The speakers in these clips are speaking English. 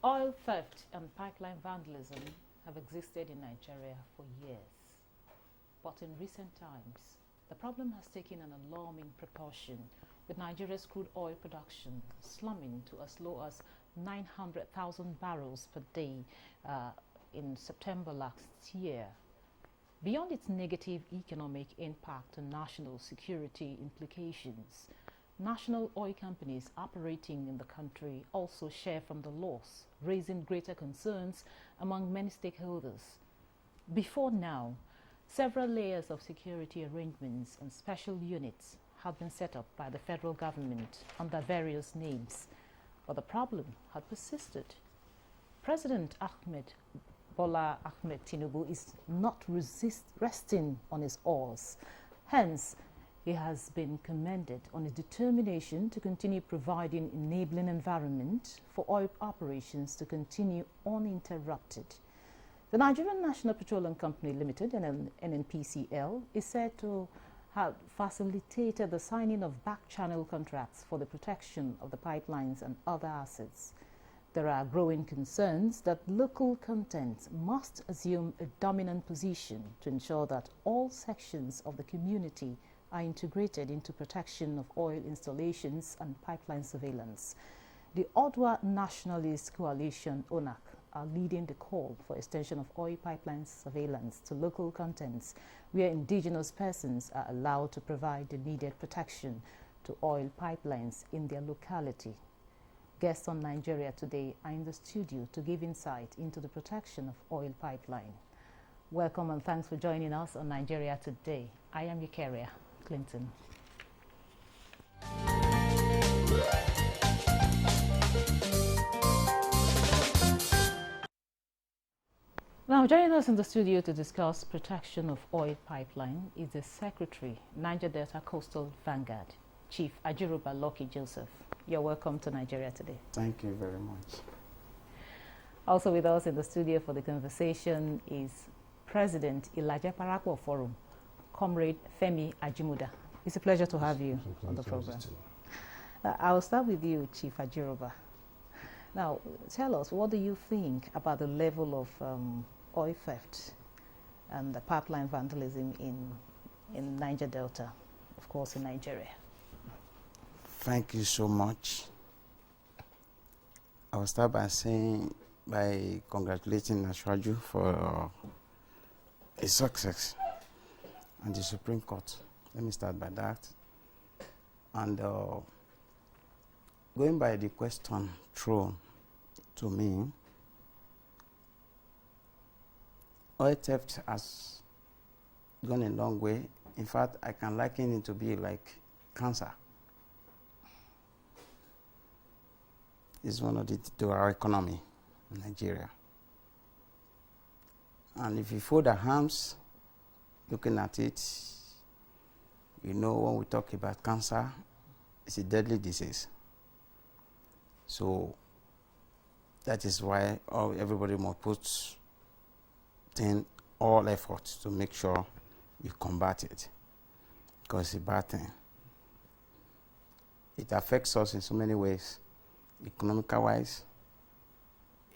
Oil theft and pipeline vandalism have existed in Nigeria for years. But in recent times, the problem has taken an alarming proportion, with Nigeria's crude oil production slumming to as low as 900,000 barrels per day in September last year. Beyond its negative economic impact and national security implications, national oil companies operating in the country also share from the loss, raising greater concerns among many stakeholders. Before now, several layers of security arrangements and special units have been set up by the federal government under various names, but the problem had persisted. President Bola Ahmed Tinubu is not resting on his oars. Hence, he has been commended on his determination to continue providing enabling environment for oil operations to continue uninterrupted. The Nigerian National Petroleum Company Limited, NNPCL, is said to have facilitated the signing of back-channel contracts for the protection of the pipelines and other assets. There are growing concerns that local content must assume a dominant position to ensure that all sections of the community are integrated into protection of oil installations and pipeline surveillance. The Odwa Nationalist Coalition, ONAC, are leading the call for extension of oil pipeline surveillance to local contents where indigenous persons are allowed to provide the needed protection to oil pipelines in their locality. Guests on Nigeria Today are in the studio to give insight into the protection of oil pipeline. Welcome and thanks for joining us on Nigeria Today. I am your carrier, Clinton. Now, joining us in the studio to discuss protection of oil pipeline is the Secretary, Niger Delta Coastal Vanguard, Chief Ajiroba Lucky Joseph. You're welcome to Nigeria Today. Thank you very much. Also with us in the studio for the conversation is President Ilaje Parapọ̀ Forum, Comrade Femi Ajimuda. It's a pleasure to have you on the program. I'll start with you, Chief Ajiroba. Now, tell us, what do you think about the level of oil theft and the pipeline vandalism in Niger Delta, of course, in Nigeria? Thank you so much. I will start by congratulating Ashwaju for his success and the Supreme Court. Let me start by that. And going by the question thrown to me, oil theft has gone a long way. In fact, I can liken it to be like cancer. It's one of to our economy in Nigeria. And if you fold our hands, looking at it, you know when we talk about cancer, it's a deadly disease. So that is why everybody must put in all efforts to make sure we combat it, because it's a bad thing. It affects us in so many ways, economical wise,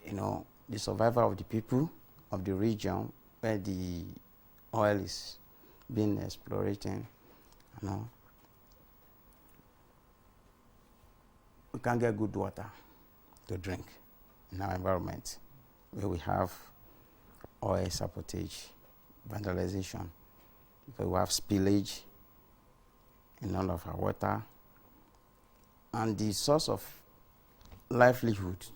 you know, the survival of the people of the region where the oil is being exploited, you know. We can't get good water to drink in our environment where we have oil sabotage, vandalization, because we have spillage in all of our water. And the source of livelihood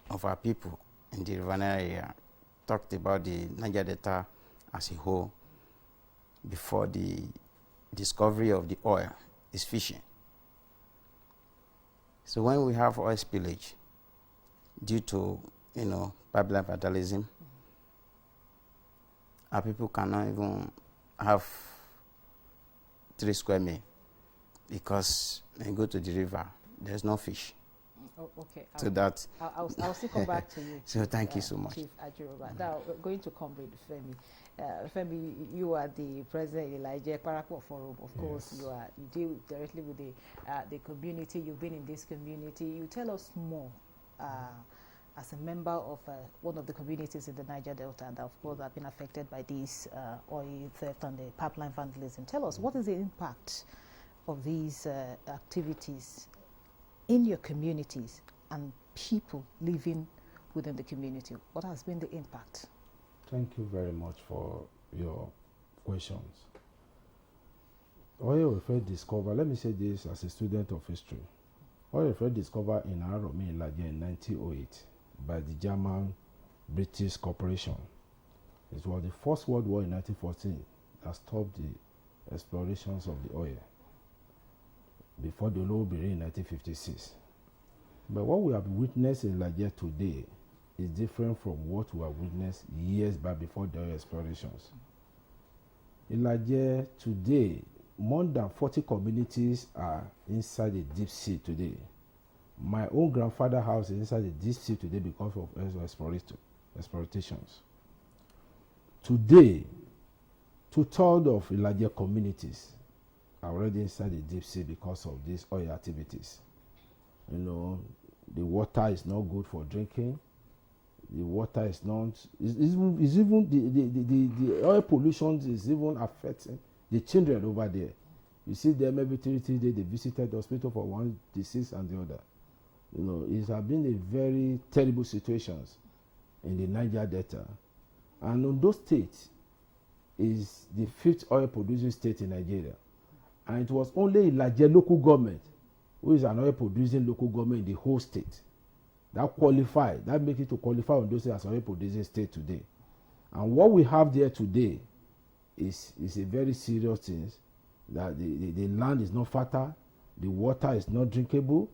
of our people in the Riverina area, talked about the Niger Delta as a whole before the discovery of the oil, is fishing. So when we have oil spillage due to, you know, pipeline vandalism, our people cannot even have 3 square meals because when you go to the river, there's no fish. Oh, okay. So that I'll still come back to you. So thank you so much. Chief Ajiroba. Now, we're going to Comrade Femi. Femi, you are the president of the Ilaje Parapọ̀ Forum. Of course, you deal directly with the community. You've been in this community. You tell us more as a member of one of the communities in the Niger Delta that, of course, have been affected by this oil theft and the pipeline vandalism. Tell us, what is the impact of these activities in your communities and people living within the community? What has been the impact? Thank you very much for your questions. Oil welfare discovered, let me say this as a student of history. Oil welfare discovered in Arome in Nigeria in 1908 by the German British Corporation. It was the First World War in 1914 that stopped the explorations of the oil before the Olobere in 1956. But what we have witnessed in Nigeria today is different from what we have witnessed years back before the oil explorations. In Nigeria today, more than 40 communities are inside the deep sea today. My own grandfather's house is inside the deep sea today because of oil explorations. Today, 2/3 of Nigeria communities are already inside the deep sea because of these oil activities. You know, the water is not good for drinking. The water is not, is even the oil pollution is even affecting the children over there. You see them every 3 days, they visited the hospital for one disease and the other. You know, it has been a very terrible situations in the Niger Delta. And Ondo State is the 5th oil producing state in Nigeria. And it was only Nigeria local government, who is an oil producing local government in the whole state, that qualified, that make it to qualify Ondo State as oil producing state today. And what we have there today is a very serious thing, that the land is not fertile, the water is not drinkable,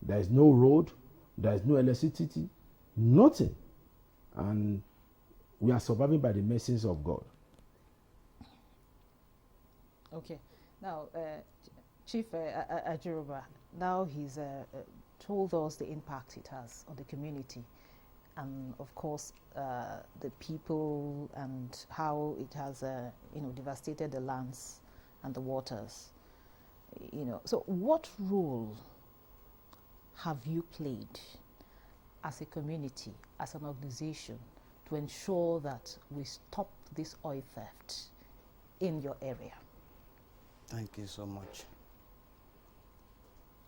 there is no road, there is no electricity, nothing. And we are surviving by the mercies of God. Okay. Now, Chief Ajiroba, now he's told us the impact it has on the community and, of course, the people and how it has, devastated the lands and the waters. So what role have you played as a community, as an organization, to ensure that we stop this oil theft in your area? Thank you so much.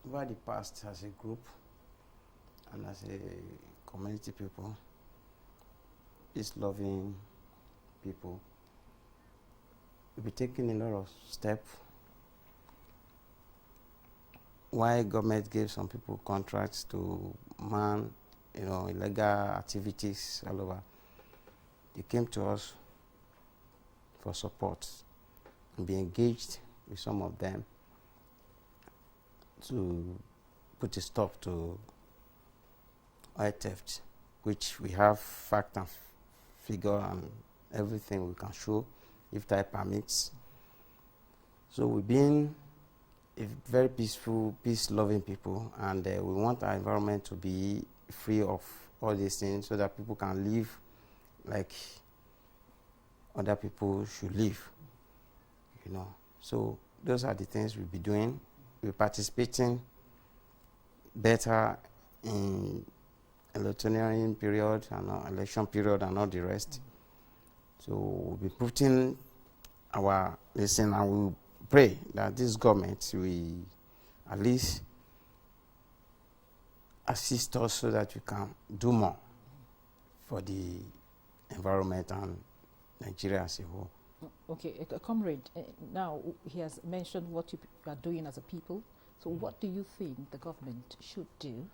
Over the past, as a group and as a community people, peace-loving people, we'll be taking a lot of steps. Why government gave some people contracts to man, illegal activities all over, they came to us for support and be engaged with some of them to put a stop to oil theft, which we have fact and figure and everything we can show if time permits. So we've been a very peaceful, peace-loving people, and we want our environment to be free of all these things so that people can live like other people should live, So those are the things we'll be doing. We're participating better in electioneering period and election period and all the rest. So we'll be putting our listen, and we'll pray that this government will at least assist us so that we can do more for the environment and Nigeria as a whole. Okay, comrade, now he has mentioned what you are doing as a people. So what do you think the government should do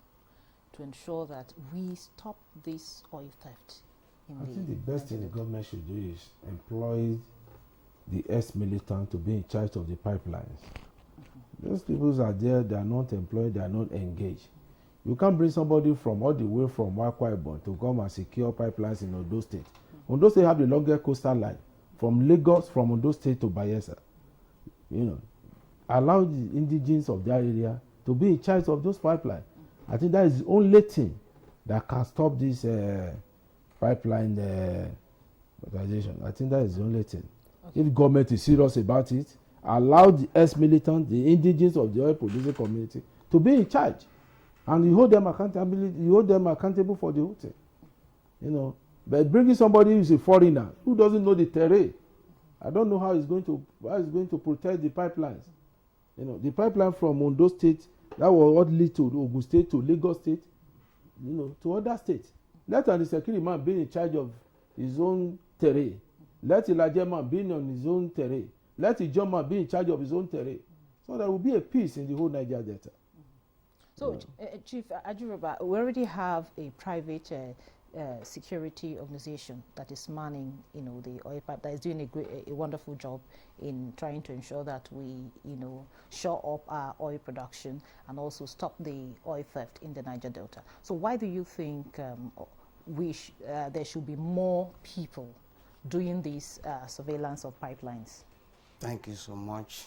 to ensure that we stop this oil theft? I think the best thing the government should do is employ the ex-militant to be in charge of the pipelines. Those people are there, they are not employed, they are not engaged. You can't bring somebody from all the way from Akwa Ibom to come and secure pipelines in Ondo State. Ondo State have the longest coastal line from Lagos, from Ondo State to Bayelsa. Allow the indigenes of that area to be in charge of those pipelines. I think that is the only thing that can stop this pipeline organization. I think that is the only thing. Okay. If government is serious about it, allow the ex-militants, the indigenes of the oil producing community to be in charge and you hold them accountable for the whole thing. You know, but bringing somebody who is a foreigner who doesn't know the terrain, I don't know how he's going to protect the pipelines. You know, the pipeline from Ondo State, that was what lead to Ogun State, to Lagos State, you know, to other states. Let the security man be in charge of his own terrain. Let the larger man be on his own terrain. Let the John man be in charge of his own terrain. So there will be a peace in the whole Niger Delta. So, Chief Ajuroba, we already have a private security organization that is manning, you know, the oil pipe, that is doing a wonderful job in trying to ensure that we, you know, shore up our oil production and also stop the oil theft in the Niger Delta. So why do you think there should be more people doing this surveillance of pipelines? Thank you so much.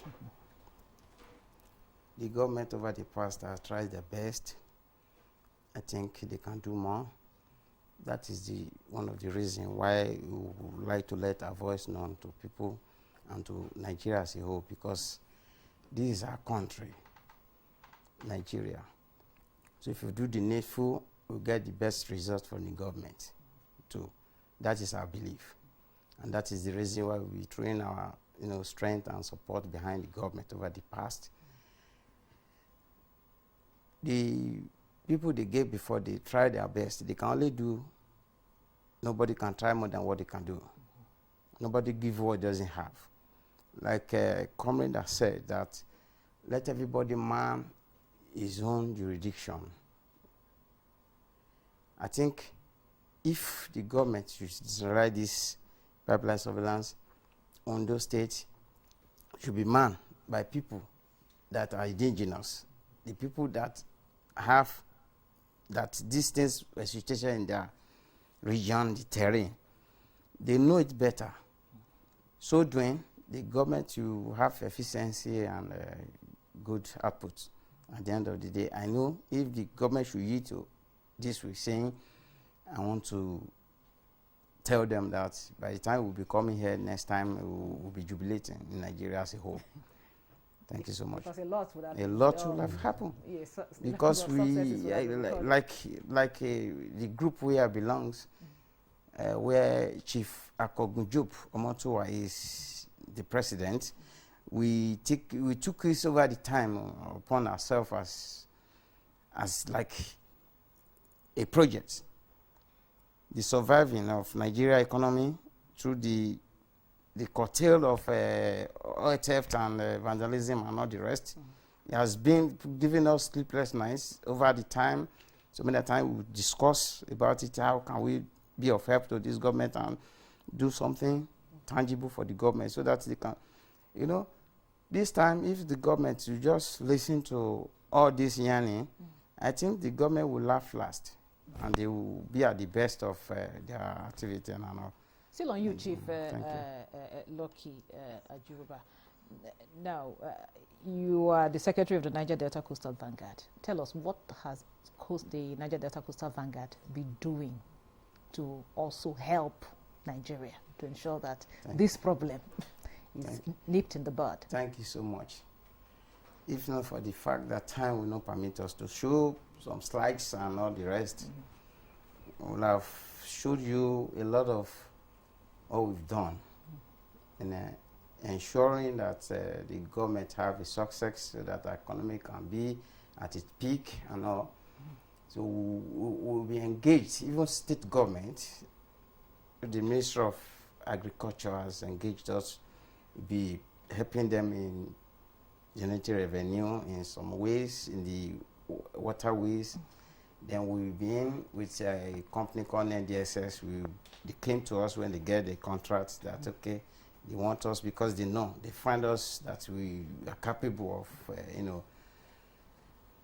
The government over the past has tried their best. I think they can do more. That is one of the reasons why we would like to let our voice known to people and to Nigeria as a whole, because this is our country, Nigeria. So if you do the needful, we'll get the best result from the government too. That is our belief. And that is the reason why we train our strength and support behind the government over the past. The people they gave before, they try their best. They can only do, nobody can try more than what they can do. Nobody give what doesn't have. Like a comrade has said, that let everybody man his own jurisdiction. I think if the government should decentralize this pipeline surveillance, Ondo State should be manned by people that are indigenous, the people that have that distance restriction in their region, the terrain. They know it better. So doing, the government will have efficiency and good output. At the end of the day, I know if the government should yield to this, we're saying, I want to tell them that by the time we'll be coming here next time, we'll be jubilating in Nigeria as a whole. Thank you so much. Because a lot would have happened. Yes, because we, the group where I belongs, where Chief Akogunjup Omotowa is the president, we took this over the time upon ourselves as like a project. The surviving of Nigeria economy through the curtail of oil theft and vandalism and all the rest. It has been giving us sleepless nights over the time. So many times we discuss about it, how can we be of help to this government and do something tangible for the government so that they can, this time if the government will just listen to all this yarning, I think the government will laugh last and they will be at the best of their activity and all. Still on you, Chief Lucky Ajuroba. Now, you are the Secretary of the Niger Delta Coastal Vanguard. Tell us, what has the Niger Delta Coastal Vanguard been doing to also help Nigeria to ensure that this problem is nipped in the bud? Thank you so much. If not for the fact that time will not permit us to show some slides and all the rest, we'll have showed you a lot of what we've done in ensuring that the government have a success so that our economy can be at its peak and all. So we'll be engaged, even state government, the Minister of Agriculture has engaged us, be helping them in generating revenue in some ways, in the waterways. Then we've been with a company called NDSS. They came to us when they get the contract that, okay, they want us because they know, they find us that we are capable of,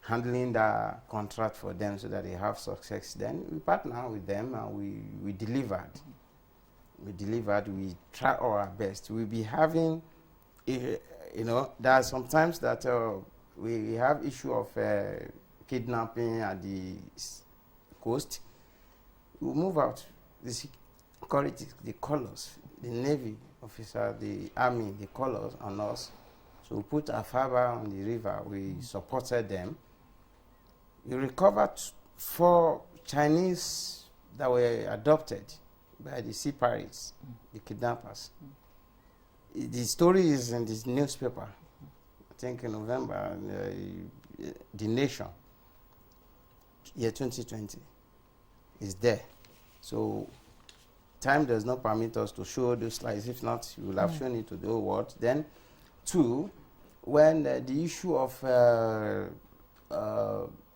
handling the contract for them so that they have success. Then we partner with them and we delivered. We delivered, we try our best. We'll be having, there are sometimes that we have issue of kidnapping at the coast. We move out. The security, they call us. The Navy officer, the Army, they call us on us. So we put our fiber on the river. We supported them. We recovered 4 Chinese that were adopted by the sea pirates, the kidnappers. The story is in this newspaper, I think in November, The Nation, year 2020, is there. So time does not permit us to show those slides. If not, we will have shown it to the whole world. Then, 2, when the issue of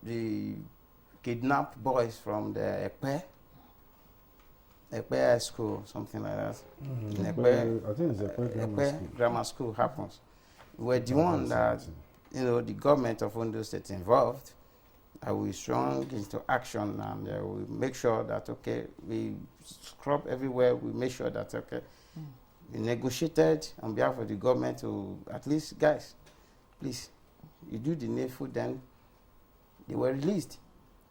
the kidnapped boys from the Ekpe school, something like that. In Ekpe, I think it's Ekpe Grammar School happens. We're the one that, the government of Ondo State involved. We strong into action, and we make sure that, okay, we scrub everywhere. We make sure that, okay, we negotiated on behalf of the government to, at least, guys, please, you do the needful, then they were released.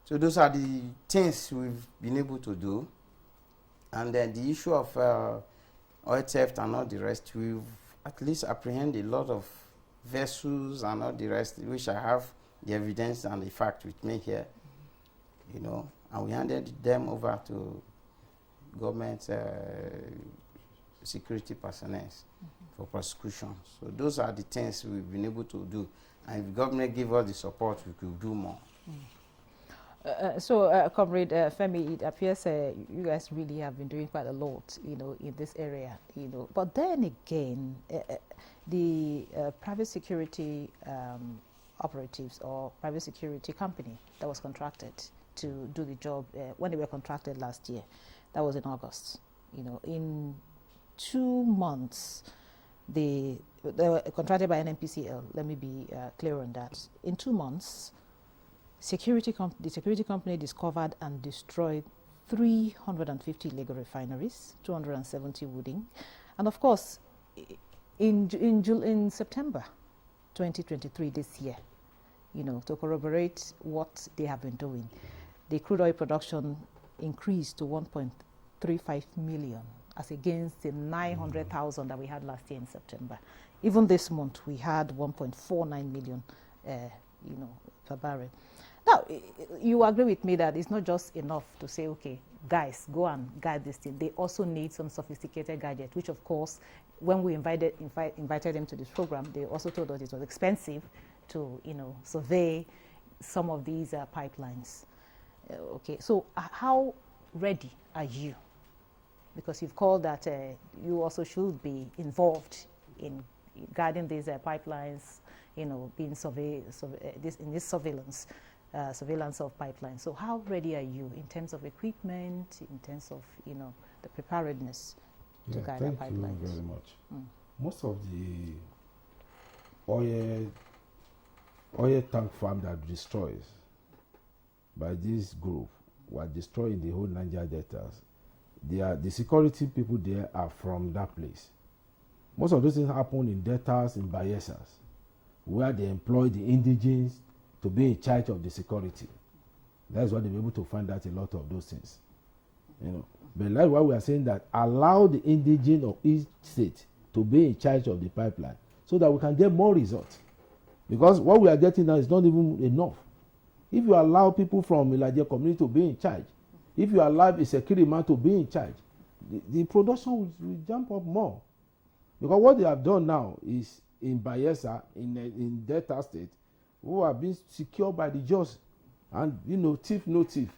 So those are the things we've been able to do. And then the issue of oil theft and all the rest, we've at least apprehended a lot of vessels and all the rest, which I have the evidence and the fact with me here, and we handed them over to government security personnel for prosecution. So those are the things we've been able to do. And if the government give us the support, we could do more. Comrade Femi, it appears you guys really have been doing quite a lot, in this area, But then again, the private security operatives or private security company that was contracted to do the job when they were contracted last year, that was in August. In 2 months, they were contracted by NNPCL. Let me be clear on that. In 2 months, the security company discovered and destroyed 350 illegal refineries, 270 wooding, and of course, in September 2023, this year, to corroborate what they have been doing, the crude oil production increased to 1.35 million, as against the 900,000 that we had last year in September. Even this month, we had 1.49 million, per barrel. Now, you agree with me that it's not just enough to say, okay, guys, go and guide this thing. They also need some sophisticated gadget, which, of course, when we invited them to this program, they also told us it was expensive to, survey some of these pipelines. Okay, so how ready are you? Because you've called that you also should be involved in guiding these pipelines, being in this surveillance of pipelines. So how ready are you in terms of equipment, in terms of, the preparedness to guide our pipelines? Thank you very much. Most of the oil tank farm that destroys by this group were destroying the whole Niger deltas. The security people there are from that place. Most of those things happen in deltas, in Bayelsas, where they employ the indigenes to be in charge of the security. That's why they were able to find out a lot of those things. But that's why we are saying that allow the indigene of each state to be in charge of the pipeline so that we can get more results. Because what we are getting now is not even enough. If you allow people from Ilaje community to be in charge, if you allow a security man to be in charge, the production will jump up more. Because what they have done now is in Bayelsa, in Delta State, who are being secured by the judge. And, thief, no thief.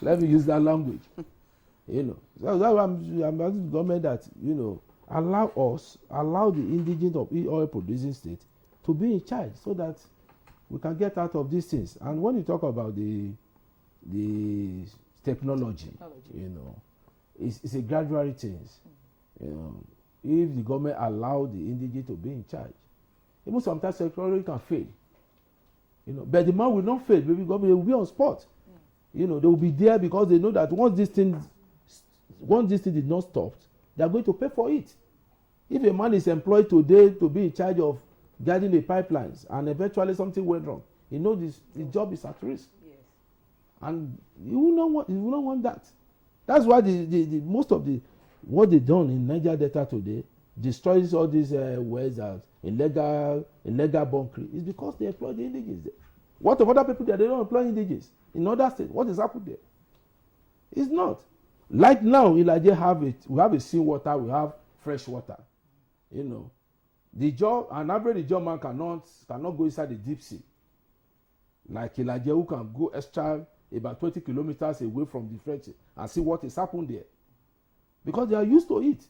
Let me use that language. So that's why I'm asking the government that, allow the indigent of oil producing state to be in charge so that we can get out of these things. And when you talk about the technology, it's a gradual thing. If the government allow the indigent to be in charge, even sometimes security can fail. But the man will not fail. Maybe government will be on spot. They will be there because they know that once this thing is not stopped, they are going to pay for it. If a man is employed today to be in charge of guarding the pipelines and eventually something went wrong, his job is at risk. Yes. And you will not want that. That's why the most of what they done in Niger Delta today destroys all these wells as illegal bunkering is because they employ the indigenous there. What of other people that they don't employ indigenous in other states? What is happening there? It's not. Like now, in Nigeria we have a seawater, we have fresh water. You know, an average job man cannot go inside the deep sea. Like Elijah, who can go extra about 20 kilometers away from the French and see what is happening there. Because they are used to it.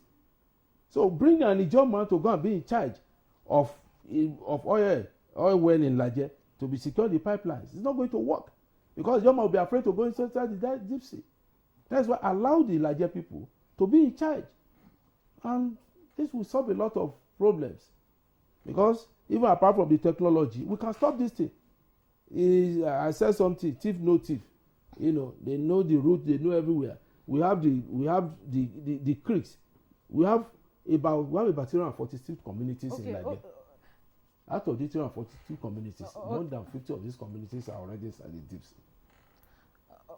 So bring an Nigerian man to go and be in charge of oil well in Nigeria to be secure the pipelines. It's not going to work. Because Nigerian man will be afraid to go inside the deep sea. That's why allow the Nigeria people to be in charge. And this will solve a lot of problems. Because even apart from the technology, we can stop this thing. I said something, thief no thief. You know, they know the route, they know everywhere. We have the creeks. We have about 346 communities in Nigeria. Out of the 342 communities, more than 50 of these communities are already inside the deep sea.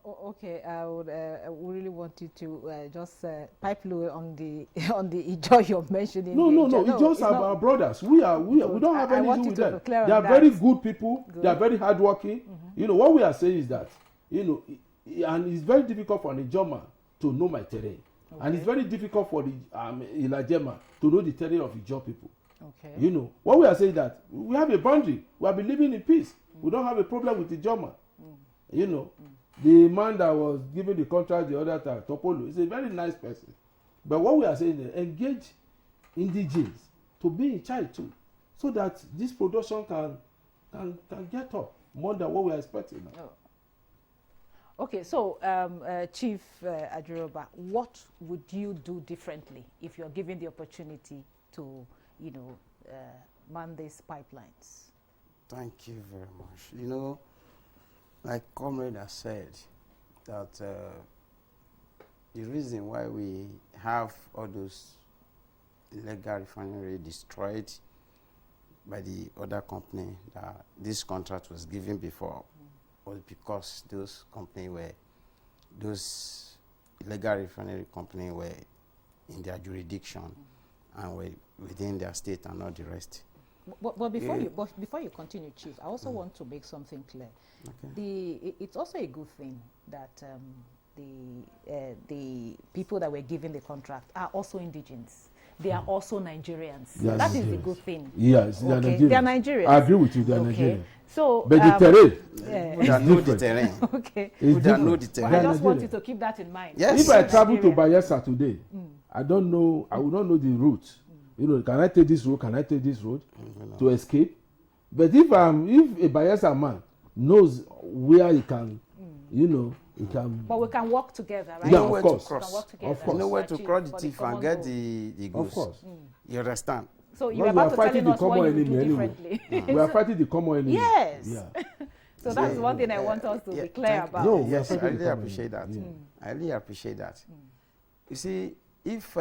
Okay, I would really want you to just pipe low on the Ijaw you're mentioning. No. Ijaws are our brothers. We don't have any issue with them. They are very good people. Good. They are very hardworking. Mm-hmm. You know what we are saying is that and it's very difficult for an Ijaw man to know my terrain, and it's very difficult for the Elijah man to know the terrain of Ijaw people. Okay. You know what we are saying is that we have a boundary. We have been living in peace. We don't have a problem with Ijaw man. You know. The man that was given the contract the other time, Topolo, is a very nice person. But what we are saying is engage indigenes to be in charge too, so that this production can get up more than what we are expecting now. Oh. Okay, so Chief Ajuroba, what would you do differently if you're given the opportunity to, man these pipelines? Thank you very much. You know, like Comrade has said, that the reason why we have all those illegal refinery destroyed by the other company that this contract was given before was because those illegal refinery company were in their jurisdiction and were within their state and not the rest. But before you continue, Chief, I also want to make something clear. Okay. It's also a good thing that the people that were given the contract are also indigenous. They are also Nigerians. Yes, that is the good thing. Yes, okay. They are Nigerians. I agree with you, they are Nigerians. So, but the terrain, we don't know the terrain. Okay. We don't know the terrain. I just want you to keep that in mind. Yes. If I travel to Bayelsa today, I don't know. I will not know the route. You know, can I take this road? Can I take this road to escape? But if a Bayelsa man knows where he can, he can. But we can work together, right? Yeah, of course. We can work together. Of course. You know where to cross the thief and get the goods. Of course. You understand? So you're about to tell us what you do differently. We are fighting the common enemy. Yes. Yeah. So that's one thing I want us to be clear about. No, yes, I really appreciate that. I really appreciate that. You see, if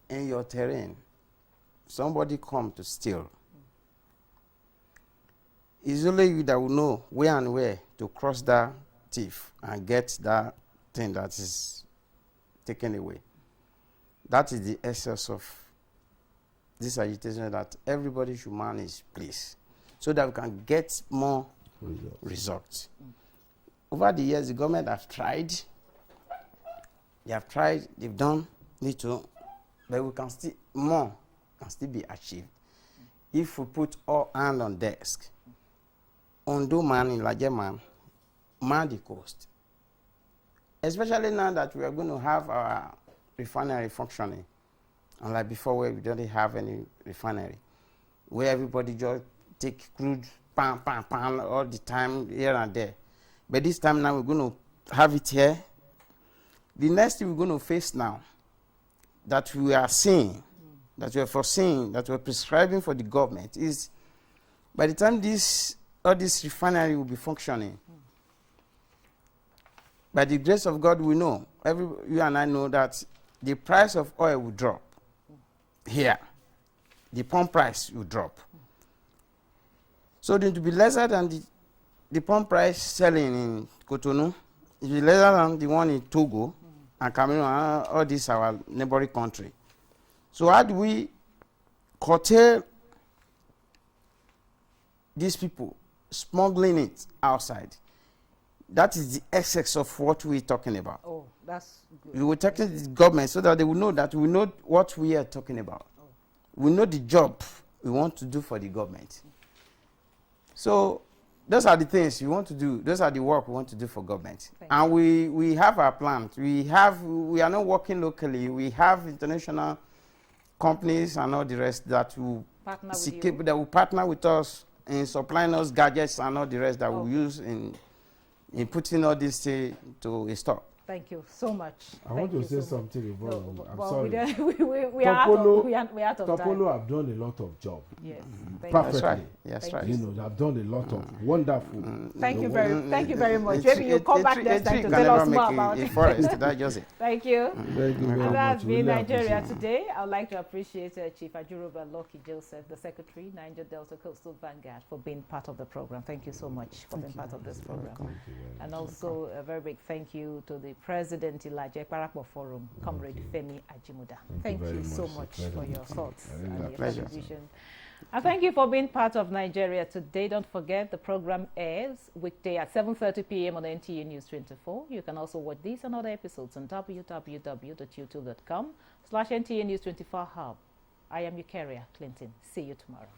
in your terrain somebody come to steal, it's only you that will know where and where to cross that thief and get that thing that is taken away. That is the essence of this agitation, that everybody should manage, please, so that we can get more results. Over the years, the government have tried. They have tried, they've done little, but we can still, more can still be achieved. If we put all hands on desk, Ondo man, Ilaje man the coast. Especially now that we are going to have our refinery functioning. Unlike before, where we don't have any refinery, where everybody just take crude, pan, all the time, here and there. But this time now, we're going to have it here. The next thing we're going to face now, that we are seeing, that we are foreseeing, that we're prescribing for the government, is by the time all this refinery will be functioning, by the grace of God, we know, you and I know that the price of oil will drop here. The pump price will drop. So it will be lesser than the pump price selling in Cotonou. It will be lesser than the one in Togo and Cameroon and all these our neighboring country. So how do we curtail these people smuggling it outside. That is the excess of what we're talking about. Oh, that's good. We were talking to the government so that they will know that we know what we are talking about. Oh. We know the job we want to do for the government. So those are the things we want to do. Those are the work we want to do for government. And we have our plans. We are not working locally. We have international companies and all the rest that will partner with us in supplying us gadgets and all the rest that we use in putting all this to a stop. Thank you so much. I want to say something about I'm sorry. We are out of time. Topolo have done a lot of job. Yes. That's right. Yes, right. You know, they have done a lot of wonderful. Thank you very much. Maybe you'll come back next time to tell us more about it. Forest, that's just it. Thank you. Thank you very much. That's been Nigeria Today. I would like to appreciate Chief Ajuroba Lucky Joseph, the Secretary, Niger Delta Coastal Vanguard, for being part of the program. Thank you so much for being part of this program. And also a very big thank you to the President Elijah Parakpo Forum, Comrade Femi Ajimuda. Thank you so much for your thoughts and your contribution. And thank you for being part of Nigeria Today. Don't forget the program airs weekday at 7:30 p.m. on NTA News 24. You can also watch these and other episodes on www.youtube.com/NTA News 24 Hub. I am Eukaria Clinton. See you tomorrow.